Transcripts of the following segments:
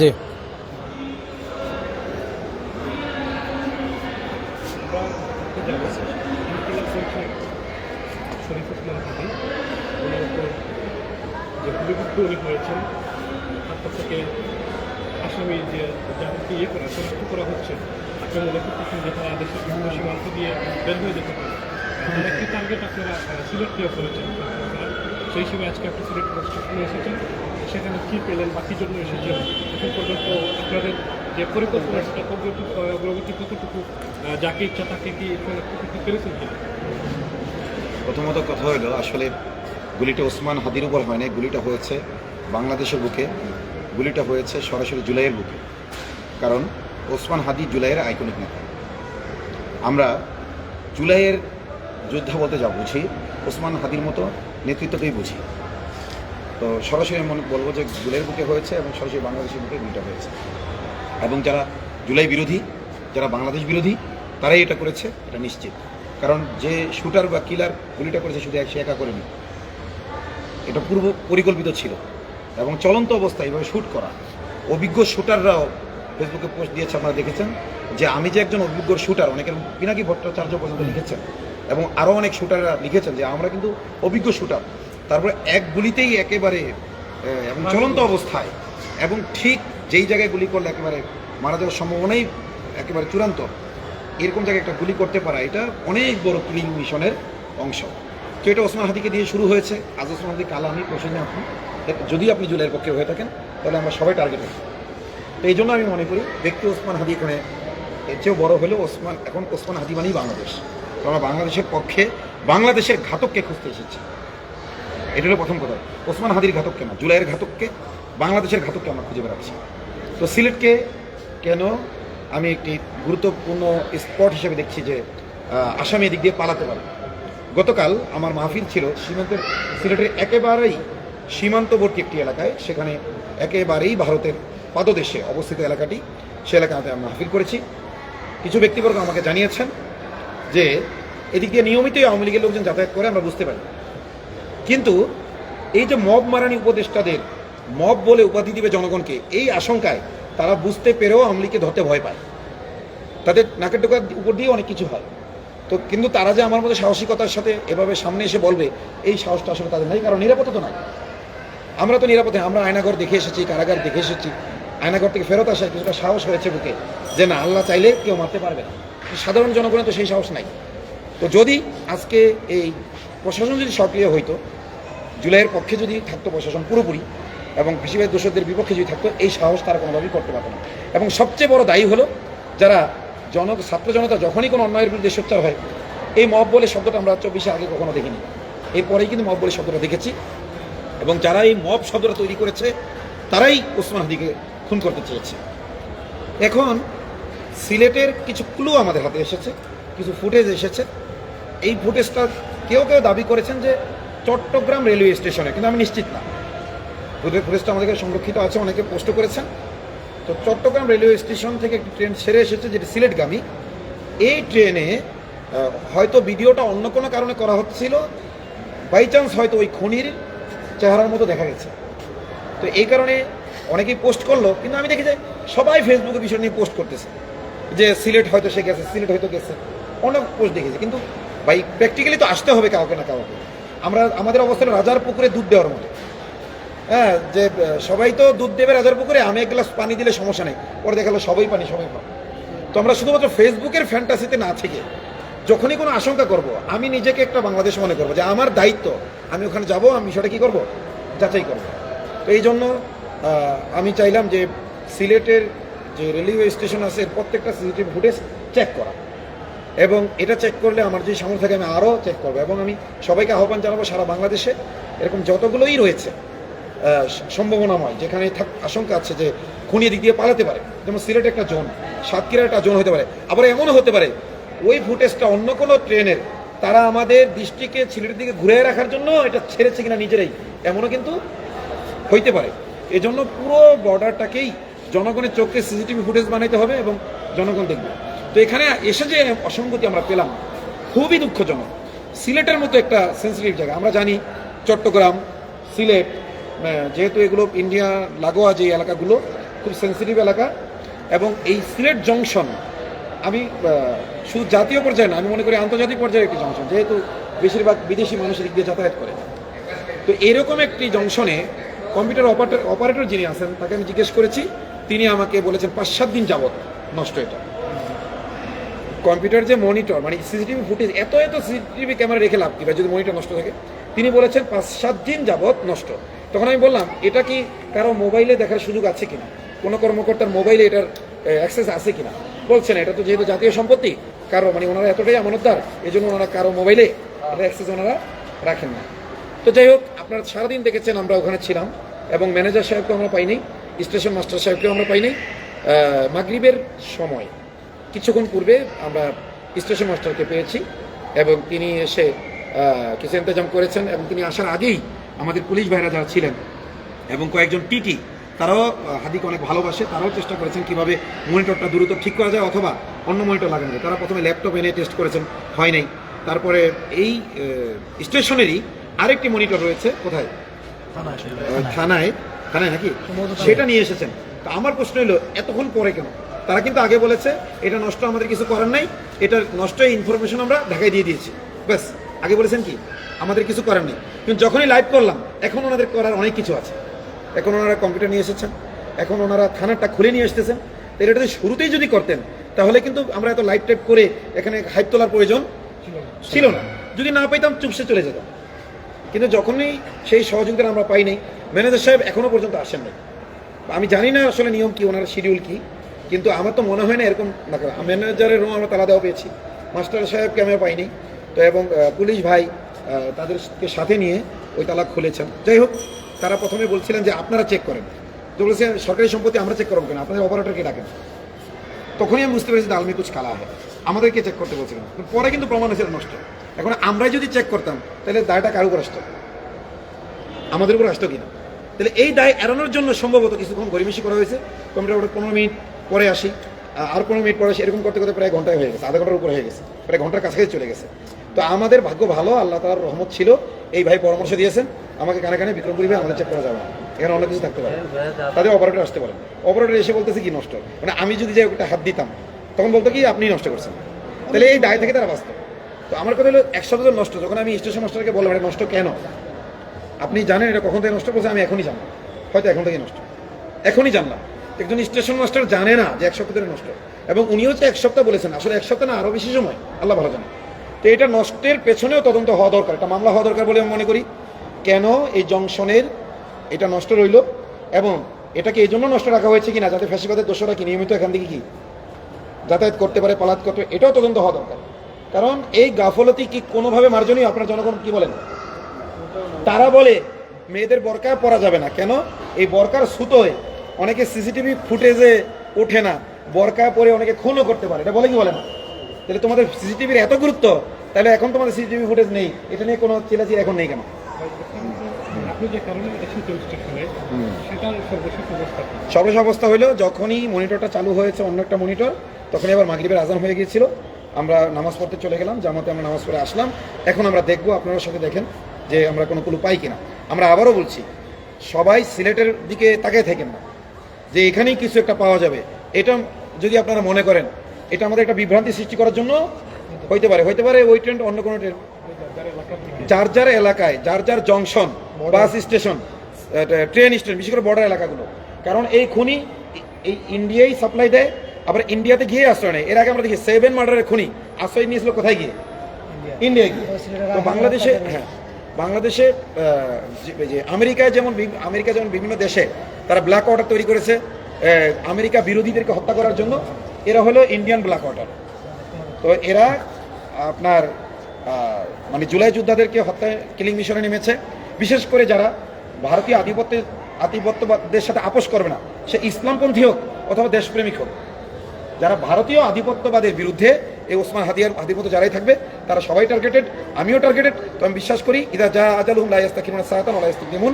জি যে গুলিবিদ্ধ উনি হয়েছেন তারপর থেকে আসামি যে যাদেরকে করা শনাক্ত করা হচ্ছে আপনি মনে করতেছেন যে তারা দেশের বিভিন্ন সীমান্ত দিয়ে বের হয়ে যেতে পারে একটি টার্গেট আপনারা সিলেক্ট দিয়ে করেছেন সেই হিসেবে আজকে আপনি সিলেক্ট কনস্ট্রাকশনে এসেছেন সেখানে কী পেলেন বা কী জন্য এসেছেন এখন পর্যন্ত আপনাদের যে পরিকল্পনা সেটা অগ্রগতি কতটুকু যাকে ইচ্ছা তাকে কি করতে পেরেছেন কি? প্রথমত কথা হলো আসলে গুলিটা ওসমান হাদির উপর হয় না, গুলিটা হয়েছে বাংলাদেশের বুকে, গুলিটা হয়েছে সরাসরি জুলাইয়ের বুকে। কারণ ওসমান হাদি জুলাইয়ের আইকনিক নেতা। আমরা জুলাইয়ের যোদ্ধা বলতে যা বুঝি ওসমান হাদির মতো নেতৃত্বকেই বুঝি। তো সরাসরি আমি বলবো যে জুলাইয়ের বুকে হয়েছে এবং সরাসরি বাংলাদেশের বুকে গুলিটা হয়েছে। এবং যারা জুলাই বিরোধী, যারা বাংলাদেশ বিরোধী, তারাই এটা করেছে, এটা নিশ্চিত। কারণ যে শুটার বা কিলার গুলিটা করেছে শুধু সে একা করেনি, এটা পূর্ব পরিকল্পিত ছিল এবং চলন্ত অবস্থায় এভাবে শ্যুট করা। অভিজ্ঞ শুটাররাও ফেসবুকে পোস্ট দিয়েছে, আপনারা দেখেছেন যে আমি যে একজন অভিজ্ঞ শুটার, অনেকের পিনাকি ভট্টাচার্য পর্যন্ত লিখেছেন এবং আরও অনেক শুটাররা লিখেছেন যে আমরা কিন্তু অভিজ্ঞ শুটার। তারপরে এক গুলিতেই একেবারে এবং চলন্ত অবস্থায় এবং ঠিক যেই জায়গায় গুলি করলে একেবারে মারা যাওয়ার সম্ভাবনাই একেবারে চূড়ান্ত, এরকম জায়গায় একটা গুলি করতে পারা এটা অনেক বড় কিলিং মিশনের অংশ। তো এটা ওসমান হাদিকে দিয়ে শুরু হয়েছে। আজ ওসমান হাদি, কাল আমি, পরশুদিন আপনি। যদি আপনি জুলাইয়ের পক্ষে হয়ে থাকেন তাহলে আমরা সবাই টার্গেট হই। তো এই জন্য আমি মনে করি ব্যক্তি ওসমান হাদি এখানে এর চেয়েও বড় হলেও এখন ওসমান হাদি মানেই বাংলাদেশ। তো আমরা বাংলাদেশের পক্ষে বাংলাদেশের ঘাতককে খুঁজতে এসেছি। এটা হলো প্রথম কথা। ওসমান হাদির ঘাতককে না, জুলাইয়ের ঘাতককে, বাংলাদেশের ঘাতককে আমরা খুঁজে বেড়াচ্ছি। তো সিলেটকে কেন আমি একটি গুরুত্বপূর্ণ স্পট হিসেবে দেখছি যে আসামি এদিক দিয়ে পালাতে পারে। গতকাল আমার মাহফিল ছিল সিলেটের একেবারেই সীমান্তবর্তী একটি এলাকায়, সেখানে একেবারেই ভারতের পাদদেশে অবস্থিত এলাকাটি, সে এলাকাতে আমি মাহফিল করেছি। কিছু ব্যক্তিবর্গ আমাকে জানিয়েছেন যে এদিক দিয়ে নিয়মিতই আওয়ামী লীগের লোকজন যাতায়াত করে, আমরা বুঝতে পারি। কিন্তু এই যে মব মারানি উপদেষ্টাদের মব বলে উপাধি দিবে জনগণকে, এই আশঙ্কায় তারা বুঝতে পেরেও আওয়ামী লীগকে ধরতে ভয় পায়। তাদের নাকের টোকার উপর দিয়ে অনেক কিছু হয়। তো কিন্তু তারা যে আমার মধ্যে সাহসিকতার সাথে এভাবে সামনে এসে বলবে, এই সাহসটা আসলে তাদের নাই। কারণ নিরাপত্তা তো নাই। আমরা তো নিরাপদে, আমরা আয়নাঘর দেখে এসেছি, কারাগার দেখে এসেছি। আয়নাঘর থেকে ফেরত আসার কিছুটা সাহস হয়েছে বুকে যে না, আল্লাহ চাইলে কেউ মারতে পারবে না। সাধারণ জনগণের তো সেই সাহস নাই। তো যদি আজকে এই প্রশাসন যদি সক্রিয় হইতো, জুলাইয়ের পক্ষে যদি থাকতো প্রশাসন পুরোপুরি এবং ফ্যাসিবাদী দোষরদের বিপক্ষে যদি থাকতো, এই সাহস তারা কোনোভাবেই করতে পারতো না। এবং সবচেয়ে বড় দায়ী হলো যারা ছাত্র জনতা যখনই কোনো অন্যায়ের বিরুদ্ধে সোচ্চার হয়, এই মব বলে শব্দটা আমরা 24-এ আগে কখনো দেখিনি, এরপরেই কিন্তু মব বলে শব্দটা দেখেছি। এবং যারা এই মব শব্দটা তৈরি করেছে তারাই ওসমান হাদিকে খুন করতে চেয়েছে। এখন সিলেটের কিছু ক্লু আমাদের হাতে এসেছে, কিছু ফুটেজ এসেছে। এই ফুটেজটা কেউ কেউ দাবি করেছেন যে চট্টগ্রাম রেলওয়ে স্টেশনে, কিন্তু আমি নিশ্চিত না। ফুটেজটা আমাদের সংরক্ষিত আছে, অনেকে পোস্ট করেছেন। তো চট্টগ্রাম রেলওয়ে স্টেশন থেকে একটি ট্রেন ছেড়ে এসেছে যেটি সিলেটগামী। এই ট্রেনে হয়তো ভিডিওটা অন্য কোনো কারণে করা হচ্ছিল, বাই চান্স হয়তো ওই খনির চেহারার মতো দেখা গেছে। তো এই কারণে অনেকেই পোস্ট করলো, কিন্তু আমি দেখি যে সবাই ফেসবুকে বিষয় নিয়ে পোস্ট করতেছে যে সিলেট হয়তো সে গেছে, সিলেট হয়তো গেছে, অনেক পোস্ট দেখেছি। কিন্তু ভাই প্র্যাকটিক্যালি তো আসতে হবে কাউকে না কাউকে। আমাদের অবস্থা রাজার পুকুরে দুধ দেওয়ার মতো। হ্যাঁ, যে সবাই তো দুধ দেবে রাজার পুকুরে, আমি এক গ্লাস পানি দিলে সমস্যা নেই, পরে দেখালো সবাই পানি সবাই পাবে। তো আমরা শুধুমাত্র ফেসবুকের ফ্যান্টাসিতে না থেকে যখনই কোনো আশঙ্কা করব, আমি নিজেকে একটা বাংলাদেশ মনে করবো যে আমার দায়িত্ব, আমি ওখানে যাব, আমি সেটা কী করব, যাচাই করব। তো এই জন্য আমি চাইলাম যে সিলেটের যে রেলওয়ে স্টেশন আছে এর প্রত্যেকটা সিসিটিভি ফুটেজ চেক করা, এবং এটা চেক করলে আমার যে সামর্থ্য থাকে আমি আরও চেক করবো, এবং আমি সবাইকে আহ্বান জানাবো সারা বাংলাদেশে এরকম যতগুলোই রয়েছে সম্ভাবনাময়, যেখানে আশঙ্কা আছে যে খুনিয়ে দিক দিয়ে পালাতে পারে, যেমন সিলেট একটা জোন, সাতক্ষীরার একটা জোন হতে পারে, আবার এমনও হতে পারে ওই ফুটেজটা অন্য কোনো ট্রেনের তারা আমাদের দৃষ্টিকে সিলেটের দিকে ঘুরে রাখার জন্য এটা ছেড়েছে কিনা নিজেরাই, এমনও কিন্তু হইতে পারে। এজন্য পুরো বর্ডারটাকেই জনগণের চোখে সিসিটিভি ফুটেজ বানাইতে হবে এবং জনগণ দেখবে। তো এখানে এসে যে অসঙ্গতি আমরা পেলাম খুবই দুঃখজনক। সিলেটের মতো একটা সেন্সিটিভ জায়গা, আমরা জানি চট্টগ্রাম, সিলেট, যেহেতু এগুলো ইন্ডিয়া লাগোয়া যে এলাকাগুলো খুব সেন্সিটিভ এলাকা, এবং এই সিলেট জংশন আমি শুধু জাতীয় পর্যায়ে না, আমি মনে করি আন্তর্জাতিক পর্যায়ে একটি জংশন, যেহেতু বেশিরভাগ বিদেশি মানুষ এদিক দিয়ে যাতায়াত করে। তো এরকম একটি জংশনে কম্পিউটার অপারেটর যিনি আছেন তাকে আমি জিজ্ঞেস করেছি, তিনি আমাকে বলেছেন 5-7 দিন যাবত নষ্ট এটা। কম্পিউটার যে মনিটর, মানে সিসিটিভি ফুটেজ, এত সিসিটিভি ক্যামেরা রেখে লাভ কি ভাই যদি মনিটর নষ্ট থাকে? তিনি বলেছেন 5-7 দিন যাবত নষ্ট। তখন আমি বললাম এটা কি কারো মোবাইলে দেখার সুযোগ আছে কিনা, কোনো কর্মকর্তার মোবাইলে এটার অ্যাক্সেস আছে কিনা? বলছেন এটা তো যেহেতু জাতীয় সম্পত্তি, কারো মানে ওনারা এতটাই আমানতদার, এই জন্য ওনারা কারো মোবাইলে এটা অ্যাক্সেস ওনারা রাখেন না। তো যাই হোক, আপনারা সারাদিন দেখেছেন আমরা ওখানে ছিলাম, এবং ম্যানেজার সাহেবকেও আমরা পাইনি, স্টেশন মাস্টার সাহেবকেও আমরা পাইনি। মাগরিবের সময় কিছুক্ষণ পূর্বে আমরা স্টেশন মাস্টারকে পেয়েছি, এবং তিনি এসে কিছু ইন্তজাম করেছেন, এবং তিনি আসার আগেই আমাদের পুলিশ ভাইরা যারা ছিলেন এবং কয়েকজন টিটি, তারাও হাদিকে অনেক ভালোবাসে, তারাও চেষ্টা করেছেন কীভাবে মনিটরটা দ্রুত ঠিক করা যায় অথবা অন্য মনিটর লাগানো যায়। তারা প্রথমে ল্যাপটপ এনে টেস্ট করেছেন, হয় নাই। তারপরে এই স্টেশনেরই আরেকটি মনিটর রয়েছে, কোথায়, থানায় নাকি, সেটা নিয়ে এসেছেন। তো আমার প্রশ্ন হলো এতক্ষণ পরে কেন? তারা কিন্তু আগে বলেছে এটা নষ্ট, আমাদের কিছু করার নাই, এটা নষ্ট ইনফরমেশন আমরা ঢাকায় দিয়ে দিয়েছি, ব্যাস। আগে বলেছেন কি আমাদের কিছু করার নেই, কিন্তু যখনই লাইভ করলাম এখন ওনাদের করার অনেক কিছু আছে। এখন ওনারা কম্পিউটার নিয়ে এসেছেন, এখন ওনারা থানাটা খুলে নিয়ে এসেছেন। তো এটা যদি শুরুতেই যদি করতেন তাহলে কিন্তু আমরা এত লাইভ টাইপ করে এখানে হাইপ তোলার প্রয়োজন ছিল না। যদি না পাইতাম চুপসে চলে যেতাম, কিন্তু যখনই সেই সহযোগিতা আমরা পাই নাই, ম্যানেজার সাহেব এখনও পর্যন্ত আসেন নাই। আমি জানি না আসলে নিয়ম কি, ওনার শিডিউল কি, কিন্তু আমার তো মনে হয় না এরকম না। ম্যানেজারের রুম আমরা তালা দেওয়া পেয়েছি, মাস্টার সাহেবকে আমরা পাইনি। তো এবং পুলিশ ভাই তাদেরকে সাথে নিয়ে ওই তালা খুলেছেন। যাই হোক, তারা প্রথমে বলছিলেন যে আপনারা চেক করেন, তো বলেছে সরকারি সম্পত্তি আমরা চেক করবো কেন, আপনাদের অপারেটরকে ডাকেন। তখনই আমি বুঝতে পেরেছি আলমি কুছ কালা হয়, আমাদেরকে চেক করতে বলছিলেন। পরে কিন্তু প্রমাণ হয়েছিল নষ্ট। এখন আমরাই যদি চেক করতাম তাহলে দায়টা কার উপর আসতো, আমাদের উপর আসতো কিনা? তাহলে এই দায় এড়ানোর জন্য সম্ভবত কিছুক্ষণ গরিবেশি করা হয়েছে। কম্পিউটার 15 মিনিট পরে আসি, আর 15 মিনিট পরে আসি, এরকম করতে করতে প্রায় ঘন্টায় হয়ে গেছে, আধা ঘন্টার উপরে হয়ে গেছে, প্রায় ঘন্টার কাছাকাছি চলে গেছে। তো আমাদের ভাগ্য ভালো, আল্লাহ তাআলার রহমত ছিল, এই ভাই পরামর্শ দিয়েছেন আমাকে, কানে কানে বিক্রমপুরি ভাই আমাদের চেক করা যাবে না, এখানে অনেক কিছু থাকতে পারে, তাদের অপারেটর আসতে পারেন। অপারেটর এসে বলতেছে কি নষ্ট, মানে আমি যদি যে একটা হাত দিতাম তখন বলতো কি আপনি নষ্ট করছেন, তাহলে এই দায় থেকে তারা বাঁচত। তো আমার কথা হলো 100 নষ্ট। যখন আমি স্টেশন মাস্টারকে বললাম এটা নষ্ট কেন, আপনি জানেন এটা কখন থেকে নষ্ট করছে? আমি এখনই জানলাম, হয়তো এখন থেকে নষ্ট, এখনই জানলাম। একজন স্টেশন মাস্টার জানে না যে 1 সপ্তাহ ধরে নষ্ট, এবং উনিও যে 1 সপ্তাহ বলেছেন, আসলে 1 সপ্তাহ না আরও বেশি সময়, আল্লাহ ভালো জানে। তো এটা নষ্টের পেছনেও তদন্ত হওয়া দরকার, একটা মামলা হওয়া দরকার বলে আমি মনে করি। কেন এই জংশনের এটা নষ্ট রইল, এবং এটাকে এই জন্য নষ্ট রাখা হয়েছে কিনা যাতে ফ্যাসিবাদের দোষরা কি নিয়মিত এখান থেকে কি যাতায়াত করতে পারে, পালাত করতে, এটাও তদন্ত হওয়া দরকার। কারণ এই গাফলতি কি কোনোভাবে মার্জনীয়? আপনার জনগণ কি বলেন? তারা বলে মেয়েদের বোরকা পরা যাবে না, কেন? এই বোরকার সুতোয় অনেকে সিসিটিভি ফুটেজে ওঠে না, বোরকা পরে অনেকে খুনও করতে পারে, এটা বলে কি বলে না? তাহলে তোমাদের সিসিটিভির এত গুরুত্ব, তাহলে এখন তোমাদের সিসিটিভি ফুটেজ নেই, এটা নিয়ে কোনো চিলাচিলি এখন নেই কেন? আপনি যে কারণে এসেছেন স্টেশনে, সেটার সর্বশেষ অবস্থা কি? সর্বশেষ অবস্থা হলো যখনই মনিটরটা চালু হয়েছে, অন্য একটা মনিটর, তখনই আবার মাগরিবের আজান হয়ে গিয়েছিল। আমরা নামাজ পড়তে চলে গেলাম, জামাতে আমরা নামাজ পড়ে আসলাম। এখন আমরা দেখবো, আপনারা সাথে দেখেন যে আমরা কোনো ক্লু পাই কিনা। আমরা আবারও বলছি, সবাই সিলেটের দিকে তাকিয়ে থাকেন না যে এখানেই কিছু একটা পাওয়া যাবে। এটা যদি আপনারা মনে করেন এটা আমাদের একটা বিভ্রান্তি সৃষ্টি করার জন্য হইতে পারে ওই ট্রেন অন্য কোনো ট্রেন, যার যার এলাকায়, যার যার junction, bus station, train station, বিশেষ করে বর্ডার এলাকাগুলো। কারণ এই খনি এই ইন্ডিয়াই সাপ্লাই দেয়, আবার ইন্ডিয়াতে গিয়ে আশ্রয় নেয়। এর আগে আমরা দেখি 7 মার্ডারের খুনি আশ্রয় নিয়েছিল কোথায় গিয়ে? ইন্ডিয়া গিয়ে। তো বাংলাদেশে, হ্যাঁ, বাংলাদেশে যে আমেরিকায় যেমন বিভিন্ন দেশে তারা ব্ল্যাক ওয়াটার তৈরি করেছে আমেরিকা বিরোধীদেরকে হত্যা করার জন্য, এরা হলো ইন্ডিয়ান ব্ল্যাক ওয়াটার। তো এরা আপনার মানে জুলাই যোদ্ধাদেরকে হত্যা কিলিং মিশনে নেমেছে। বিশেষ করে যারা ভারতীয় আধিপত্যবাদের সাথে আপোষ করবে না, সে ইসলামপন্থী হোক অথবা দেশপ্রেমিক হোক, যারা ভারতীয় আধিপত্যবাদের বিরুদ্ধে এই ওসমান হাদির মতো যারাই থাকবে তারা সবাই টার্গেটেড, আমিও টার্গেটেড। তো আমি বিশ্বাস করি ইদা যা আজালুহুম লা ইস্তাখিরুনা সাআতান ওয়া লা ইস্তাকদিমুন,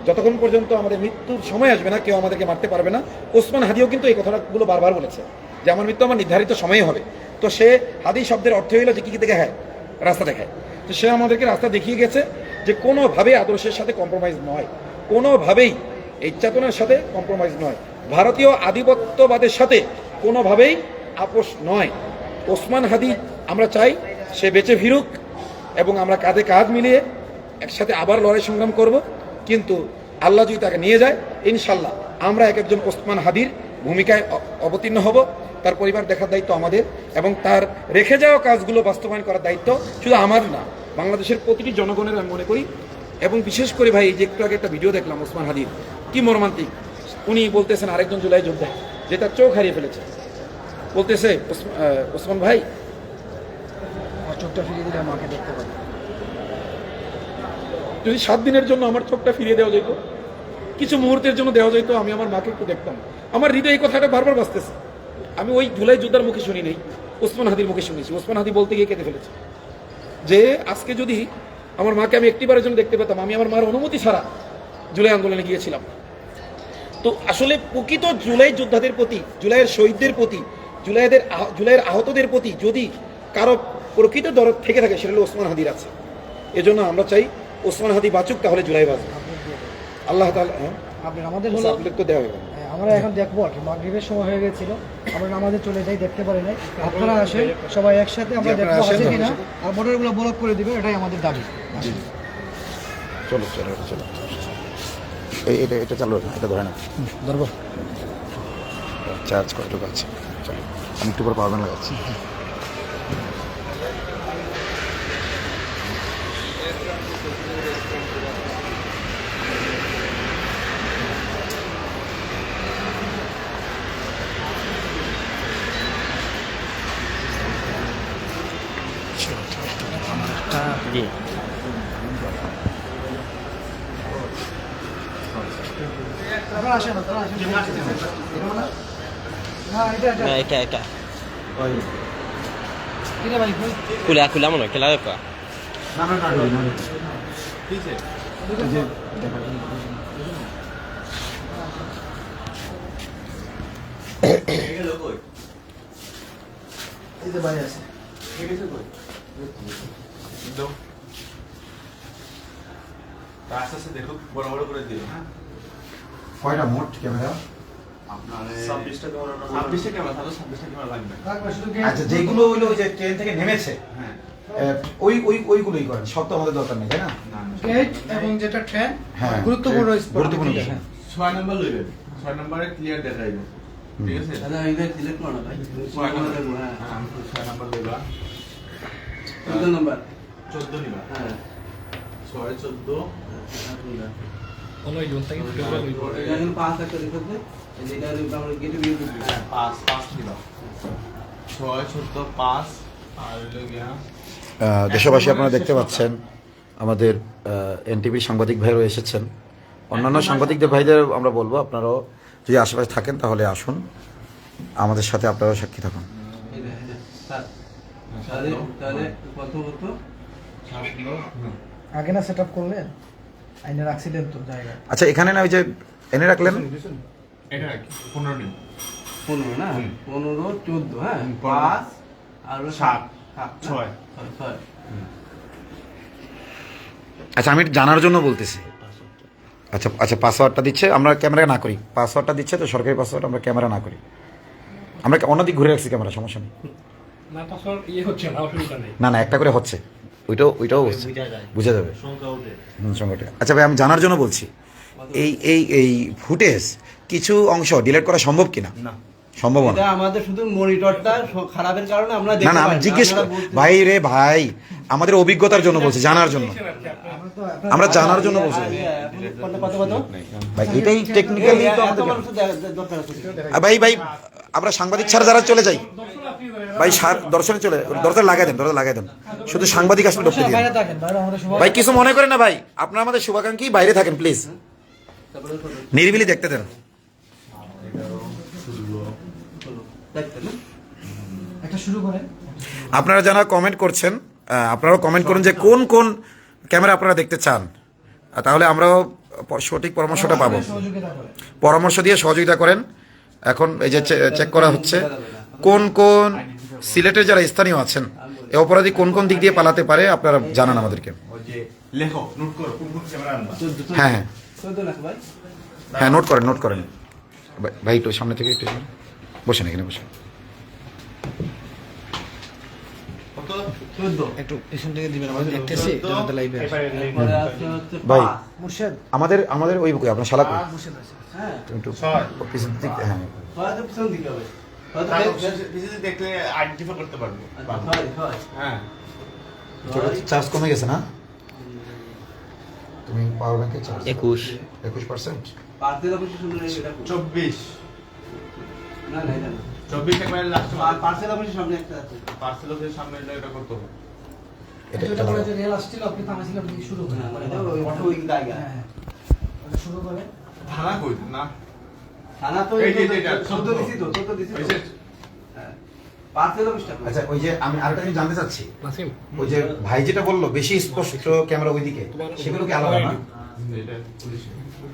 যতক্ষণ পর্যন্ত আমাদের মৃত্যুর সময় আসবে না কেউ আমাদেরকে মারতে পারবে না। ওসমান হাদিও কিন্তু এই কথাগুলো বারবার বলেছে যে আমার মৃত্যু আমার নির্ধারিত সময়ে হবে। তো সে হাদি শব্দের অর্থ হইল যে কি দেখায়, রাস্তা দেখায়। তো সে আমাদেরকে রাস্তা দেখিয়ে গেছে যে কোনোভাবেই আদর্শের সাথে কম্প্রোমাইজ নয়, কোনোভাবেই এই চেতনার সাথে কম্প্রোমাইজ নয়, ভারতীয় আধিপত্যবাদের সাথে কোনোভাবেই আপোষ নয়। ওসমান হাদি আমরা চাই সে বেঁচে ফিরুক এবং আমরা কাঁধে কাঁধ মিলিয়ে একসাথে আবার লড়াই সংগ্রাম করব। কিন্তু আল্লাহ যদি তাকে নিয়ে যায়, ইনশাল্লাহ আমরা এক একজন ওসমান হাদির ভূমিকায় অবতীর্ণ হব। তার পরিবার দেখার দায়িত্ব আমাদের, এবং তার রেখে যাওয়া কাজগুলো বাস্তবায়ন করার দায়িত্ব শুধু আমার না, বাংলাদেশের প্রতিটি জনগণের আমি মনে করি। এবং বিশেষ করে ভাই, এই যে একটু আগে একটা ভিডিও দেখলাম ওসমান হাদির, কি মর্মান্তিক। উনি বলতেছেন আরেকজন জুলাই যোদ্ধা যে তার চোখ হারিয়ে ফেলেছে, বলতেছে ওসমান ভাই চোখটা ফিরিয়ে দিলে আমাকে দেখতে পাবে। যদি 7 দিনের জন্য আমার চোখটা ফিরিয়ে দেওয়া যেত, কিছু মুহূর্তের জন্য দেওয়া যেত, আমি আমার মাকে একটু দেখতাম। আমার হৃদয় এই কথাটা বারবার বাজতেছে। আমি ওই জুলাই যোদ্ধার মুখে শুনি নেই, ওসমান হাদির মুখে শুনেছি। ওসমান হাদি বলতে গিয়ে কেঁদে ফেলেছে যে আজকে যদি আমার মাকে আমি একটিবারের জন্য দেখতে পেতাম, আমি আমার মার অনুমতি ছাড়া জুলাই আন্দোলনে গিয়েছিলাম। তো আসলে প্রকৃত জুলাই যোদ্ধাদের প্রতি, জুলাইয়ের শহীদদের প্রতি, জুলাইয়ের আহতদের প্রতি যদি কারো প্রকৃত দরদ থেকে থাকে, সেটা হলো ওসমান হাদির আছে। এজন্য আমরা চাই ওসমান হাদি বাঁচুক, তাহলে জুলাই বাঁচবে। আল্লাহ তাআলা আপনি আমাদের হলো তো দেওয়া হবে। আমরা এখন দেখবো আর কি, মাগরিবের সময় হয়ে গেছিল, আমরা নামাজে চলে যাই, দেখতে পারি নাই। আপনারা আসেন সবাই একসাথে, আমরা দেখবো আছে কিনা, আর মোটরগুলো ব্লক করে দিবে, এটাই আমাদের দাবি। চলো চলো চলো, এটা চালু না, এটা ধরে না, ধরবো চার্জ কতটুকু আছে? চলো, আমি একটু পর পাওয়ার ব্যাংক লাগাচ্ছি। আপনারা আসেন, আপনারা আসেন। হ্যাঁ, এটা Nah, ika. কিরে ভাই, Kula mo no, kila ka. এই যে ভাই আছে। আস্তে আস্তে দেখো, বড় বড় করে দিও। হ্যাঁ, কয়টা মোট ক্যামেরা? আপনার 26টা ক্যামেরা, তাহলে 26টা ক্যামেরা লাগবে। রাখবা শুধু আচ্ছা, যেগুলো হইলো ওই যে ট্রেন থেকে নেমেছে, হ্যাঁ, ওইগুলোই করেন, সব তো আমাদের দরকার নেই, তাই না? না, গেট এবং যেটা ট্রেন, হ্যাঁ, গুরুত্বপূর্ণ স্পট, গুরুত্বপূর্ণ হ্যাঁ। বিষয়। 6 নাম্বার লইবেন, 6 নাম্বারে ক্লিয়ার দেখাইবে। ঠিক আছে? দাদা এইটা সিলেক্ট করো না ভাই। 6 নাম্বার দেখবো, হ্যাঁ, হ্যাঁ। আমি 6 নাম্বার লইবা। 14 নাম্বার। 14 নিবা। হ্যাঁ। 6 14 এটা কিন্তু 5 একটা দেখতে। যেটা আমরা গেটে বিয়ে করব। 5 নিবা। 6 14 5 আর হলো গিয়া দেশবাসী, আপনারা দেখতে পাচ্ছেন আমাদের এনটিভির সাংবাদিক ভাইরাও এসেছেন। অন্যান্য সাংবাদিকদের ভাইদের আমরা বলবো, আপনারাও যদি আশেপাশে থাকেন তাহলে আসুন, আমাদের সাথে আপনারাও সাক্ষী থাকুন। স্যার তাহলে কত কত? আগে না সেটআপ করলেন, আইনের অ্যাক্সিডেন্ট তো জায়গায়। আচ্ছা, এখানে না ওই যে এনে রাখলেন, এটা কি 15 নিন। 15 না? 15 14 হ্যাঁ? 5 5 আর 7 6 6 6। আচ্ছা আমি জানার জন্য বলতেছি। আচ্ছা আচ্ছা, পাসওয়ার্ডটা দিচ্ছে, আমরা ক্যামেরা না করি, পাসওয়ার্ডটা দিচ্ছে তো সরকারি পাসওয়ার্ড, আমরা ক্যামেরা না করি, আমরা অন্যদিক ঘুরে রাখছি ক্যামেরা, সমস্যা নেই। না পাসওয়ার্ড হচ্ছে না, অসুবিধা নেই। না একটা করে হচ্ছে, ওইটাও হচ্ছে, বুঝা যাবে সংখ্যাটা। আচ্ছা ভাই, আমি জানার জন্য বলছি, এই ফুটেজ কিছু অংশ ডিলিট করা সম্ভব কিনা? না, সম্ভাবনা এটা আমাদের শুধু মনিটরটা খারাপের কারণে আমরা না দেখতে না আমি পাই না। জিজ্ঞেস আপনারা বলতে- ভাই রে ভাই আমাদের অভিজ্ঞতার জন্য বলছি জানার জন্য আমরা জানার জন্য বলছি কত ভাই এটাই টেকনিক্যালি তো এত আমাদের মানুষের দরকার আছে। ভাই ভাই আমরা সাংবাদিক ছাড়া যারা চলে যাই ভাই দর্শনে চলে দরজা লাগাই দেন শুধু সাংবাদিক আসলে ঢুকতে দিন বাইরে থাকেন বাইরে আমাদের সবাই ভাই কিছু মনে করেন না ভাই আপনারা আমাদের শুভাকাঙ্ক্ষী বাইরে থাকেন প্লিজ নিরিবিলি দেখতে দেন একটা শুরু করেন। আপনারা যারা কমেন্ট করছেন আপনারাও কমেন্ট করুন যে কোন কোন ক্যামেরা আপনারা দেখতে চান তাহলে আমরাও সঠিক পরামর্শটা পাবো সহযোগিতা করেন। পরামর্শ দিয়ে সহযোগিতা করেন এখন এই যে চেক করা হচ্ছে কোন কোন সিলেটের যারা স্থানীয় আছেন এই অপরাধী কোন কোন দিক দিয়ে পালাতে পারে আপনারা জানান আমাদেরকে ওই যে লেখো নোট করো কোন কোন ক্যামেরা আনবা হ্যাঁ হ্যাঁ 14 লাখ ভাই। হ্যাঁ নোট করেন ভাই একটু সামনে থেকে একটু বসেন এখানে বসেন কত 14 একটু পিছন থেকে দিবেন আমাদের দেখতেছি আমাদের লাইভে পরে আছে হচ্ছে ভাই 5 মুর্শেদ আমাদের ওই বুকে আপনার শালা কই? মুর্শেদ আছে হ্যাঁ একটু ছয়। পিছন দিক হ্যাঁ হয়তো পিছন দিকে হবে হয়তো পিছিয়ে দেখলে আইডেন্টিফাই করতে পারবো হয় হ্যাঁ চার্জ কমে গেছে না তুমি পাওয়ার ব্যাংকে চার্জ 21 21% পার্সেল অফিসে শুনলে এটা 24 না না এটা 24 একবার লাস্ট পার্সেল অফিসের সামনে একটা আছে পার্সেল অফিসের সামনে এটা করতে হবে এটা এটা বলে যে রেল আসছিল আপনি থামাইছিলেন আপনি শুরু করেন না, এটা ওই অটো উইং জায়গা হ্যাঁ হ্যাঁ ওটা শুরু করে থানা কই না থানা তো এই যে এটা, 14 দিছি তো 14 দিছি ওই তো যে হ্যাঁ পার্সেল অফিসটা আচ্ছা ওই যে আমি আরেকটা জিনিস জানতে চাচ্ছি নাসিম ওই যে ভাই যেটা বললো বেশি স্পষ্ট ক্যামেরা ওইদিকে সেগুলো কি আলাদা না এটা পুলিশ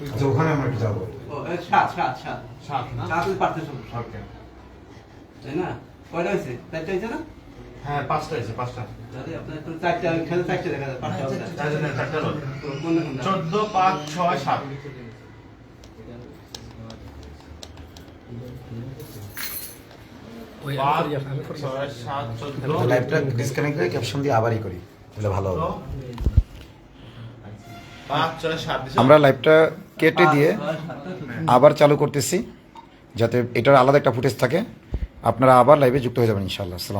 আচ্ছা ওখানে আমরা একটু যাবো ও 7 সাত না পার্সেল অফিস ওকে তাই না কয়টা হয়েছে 4টা হয়েছে না হ্যাঁ পাঁচটা আছে পাঁচটা তাহলে আপনার তো 4টা খেলে 4টা দেখা যায় 5টা হবে তাই জন্য চারটা লোক কোন কোনটা 14 5 6 7 ওই 5 6 7 14 লাইভটা ডিসকানেক্ট করে ক্যাপশন দিয়ে আবারই করি তাহলে ভালো হবে 5 6 7 আমরা লাইভটা কেটে দিয়ে আবার চালু করতেছি যাতে এটার আলাদা একটা ফুটেজ থাকে আপনারা আবার লাইভে যুক্ত হয়ে যাবেন ইনশাআল্লাহ আসসালাম